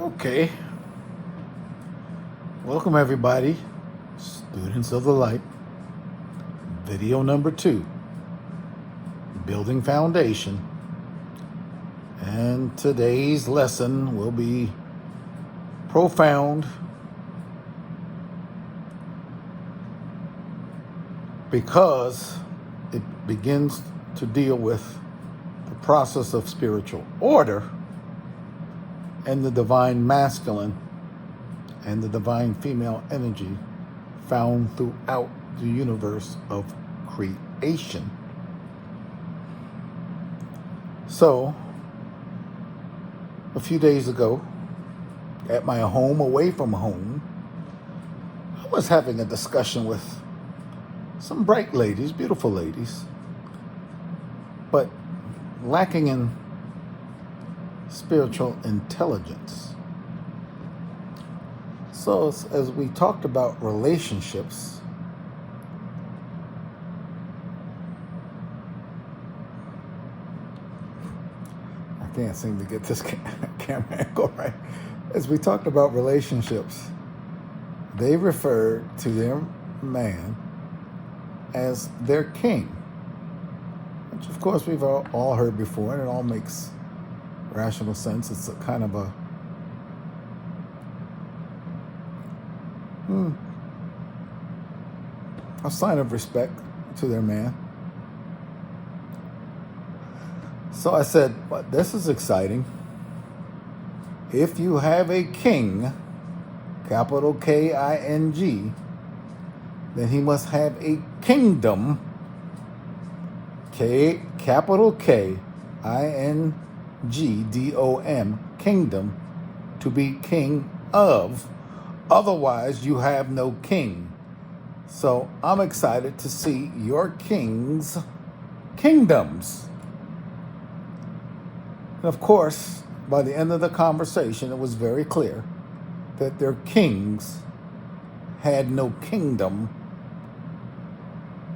Okay, welcome everybody, students of the light. Video number 2, building foundation. And today's lesson will be profound because it begins to deal with the process of spiritual order and the divine masculine and the divine female energy found throughout the universe of creation. So, a few days ago, at my home, away from home, I was having a discussion with some bright ladies, beautiful ladies, but lacking in spiritual intelligence. So as we talked about relationships, I can't seem to get this camera angle right. As we talked about relationships, they referred to their man as their king, which of course we've all heard before, and it all makes rational sense. It's a kind of a sign of respect to their man. So I said, well, this is exciting. If you have a king, capital K-I-N-G, then he must have a kingdom, capital K-I-N-G-D-O-M, kingdom, to be king of. Otherwise, you have no king. So I'm excited to see your king's kingdoms. And of course, by the end of the conversation, it was very clear that their kings had no kingdom,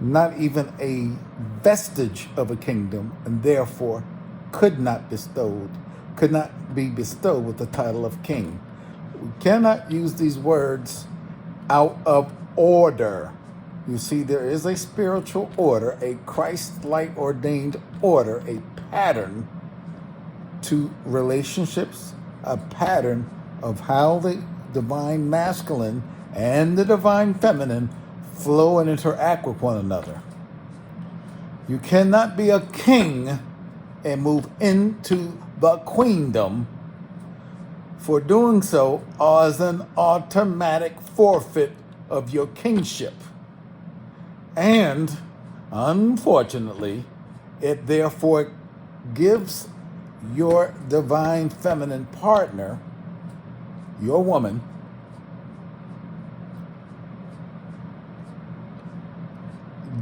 not even a vestige of a kingdom, and therefore could not be bestowed with the title of king. We cannot use these words out of order. You see, there is a spiritual order, a Christ-like ordained order, a pattern to relationships, a pattern of how the divine masculine and the divine feminine flow and interact with one another. You cannot be a king and move into the queendom. For doing so as an automatic forfeit of your kingship. And, unfortunately, it therefore gives your divine feminine partner, your woman,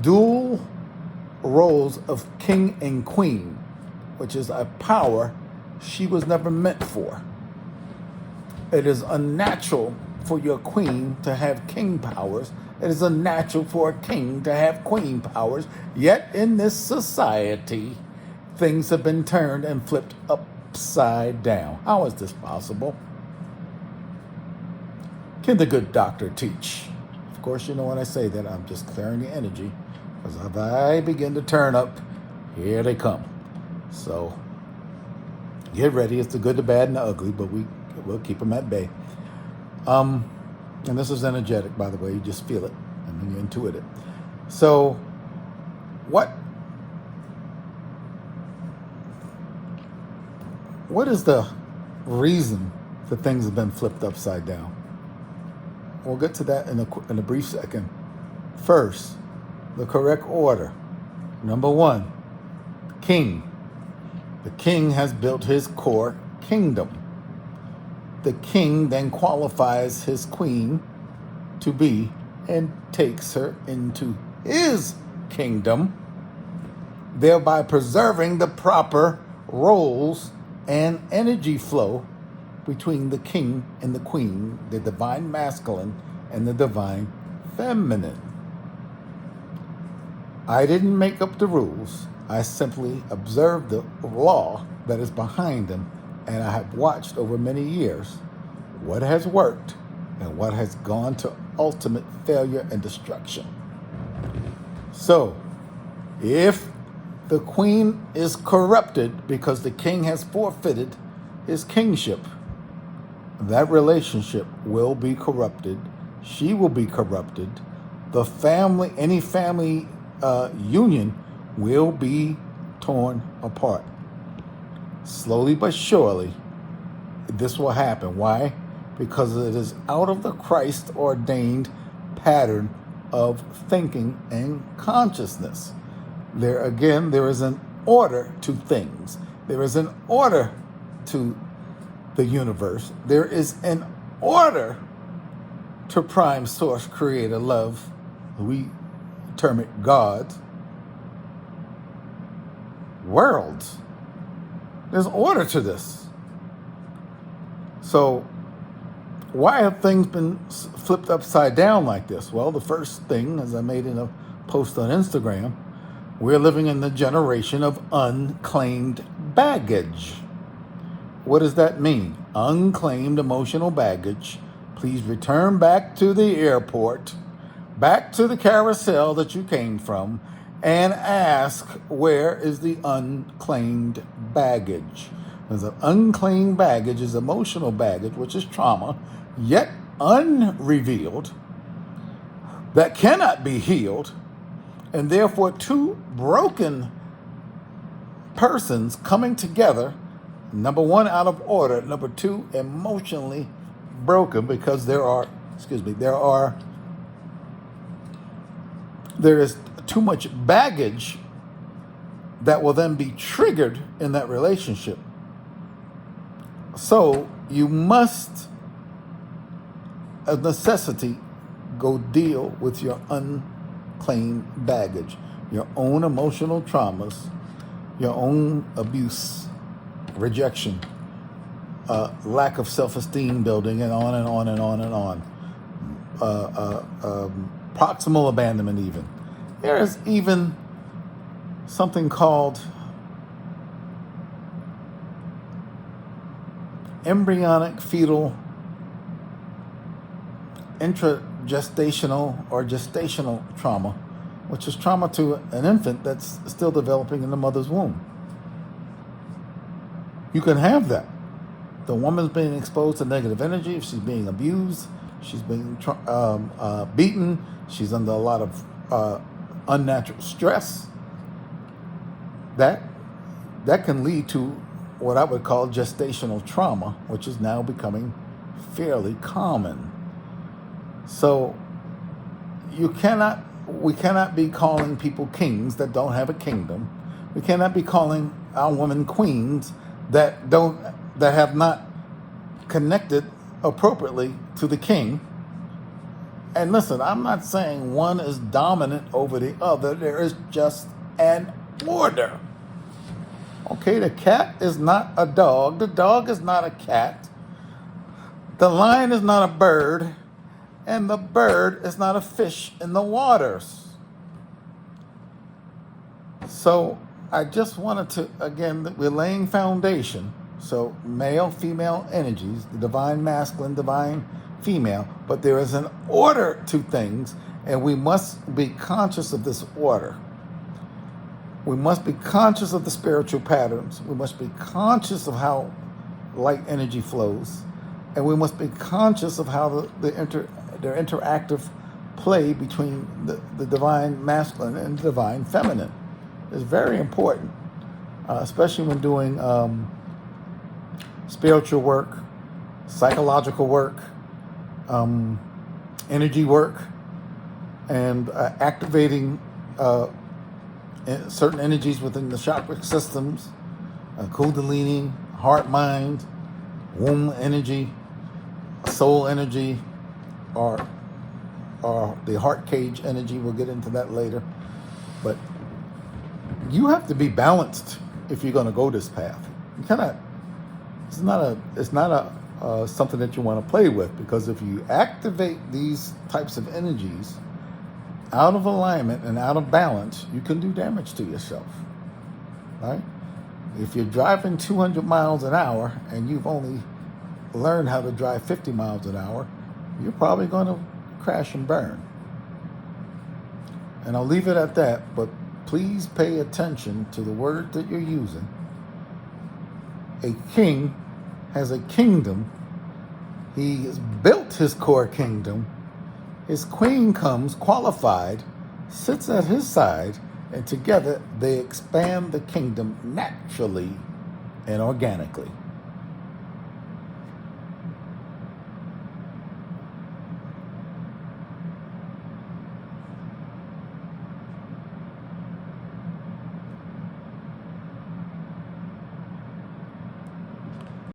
dual roles of king and queen, which is a power she was never meant for. It is unnatural for your queen to have king powers. It is unnatural for a king to have queen powers. Yet in this society, things have been turned and flipped upside down. How is this possible? Can the good doctor teach? Of course, you know when I say that, I'm just clearing the energy. Because if I begin to turn up, here they come. So, get ready. It's the good, the bad, and the ugly, but we'll keep them at bay. And this is energetic, by the way. You just feel it, and then you intuit it. So, what is the reason that things have been flipped upside down? We'll get to that in a brief second. First, the correct order. Number 1, king. The king has built his core kingdom. The king then qualifies his queen to be and takes her into his kingdom, thereby preserving the proper roles and energy flow between the king and the queen, the divine masculine and the divine feminine. I didn't make up the rules. I simply observed the law that is behind them, and I have watched over many years what has worked and what has gone to ultimate failure and destruction. So, if the queen is corrupted because the king has forfeited his kingship, that relationship will be corrupted. She will be corrupted. The family, any family union will be torn apart. Slowly but surely, this will happen. Why? Because it is out of the Christ-ordained pattern of thinking and consciousness. There is an order to things. There is an order to the universe. There is an order to prime source creator love. We term it God. Worlds. There's order to this. So why have things been flipped upside down like this? Well, the first thing, as I made in a post on Instagram, we're living in the generation of unclaimed baggage. What does that mean? Unclaimed emotional baggage. Please return back to the airport, back to the carousel that you came from, and ask, where is the unclaimed baggage? Because the unclaimed baggage is emotional baggage, which is trauma, yet unrevealed, that cannot be healed, and therefore two broken persons coming together, number one, out of order, number two, emotionally broken, because there is too much baggage that will then be triggered in that relationship. So you must, of necessity, go deal with your unclaimed baggage, your own emotional traumas, your own abuse, rejection, lack of self-esteem building, and on and on and on and on. Proximal abandonment even. There is even something called embryonic fetal intragestational or gestational trauma, which is trauma to an infant that's still developing in the mother's womb. You can have that. The woman's being exposed to negative energy. If she's being abused, she's being beaten, she's under a lot of unnatural stress. That can lead to what I would call gestational trauma, which is now becoming fairly common. So we cannot be calling people kings that don't have a kingdom. We cannot be calling our women queens that have not connected appropriately to the king. And listen, I'm not saying one is dominant over the other. There is just an order. Okay, the cat is not a dog. The dog is not a cat. The lion is not a bird. And the bird is not a fish in the waters. So I just wanted to, again, we're laying foundation. So male, female energies, the divine masculine, divine female, but there is an order to things, and we must be conscious of this order. We must be conscious of the spiritual patterns. We must be conscious of how light energy flows, and we must be conscious of how their interactive play between the divine masculine and the divine feminine is very important, especially when doing spiritual work, psychological work, energy work, and activating certain energies within the chakra systems, kundalini, heart, mind, womb energy, soul energy, or the heart cage energy. We'll get into that later. But you have to be balanced if you're going to go this path. You cannot. It's not something that you want to play with, because if you activate these types of energies out of alignment and out of balance, you can do damage to yourself. Right? If you're driving 200 miles an hour and you've only learn how to drive 50 miles an hour, you're probably going to crash and burn. And I'll leave it at that, but please pay attention to the word that you're using. A king has a kingdom. He has built his core kingdom. His queen comes qualified, sits at his side, and together they expand the kingdom naturally and organically.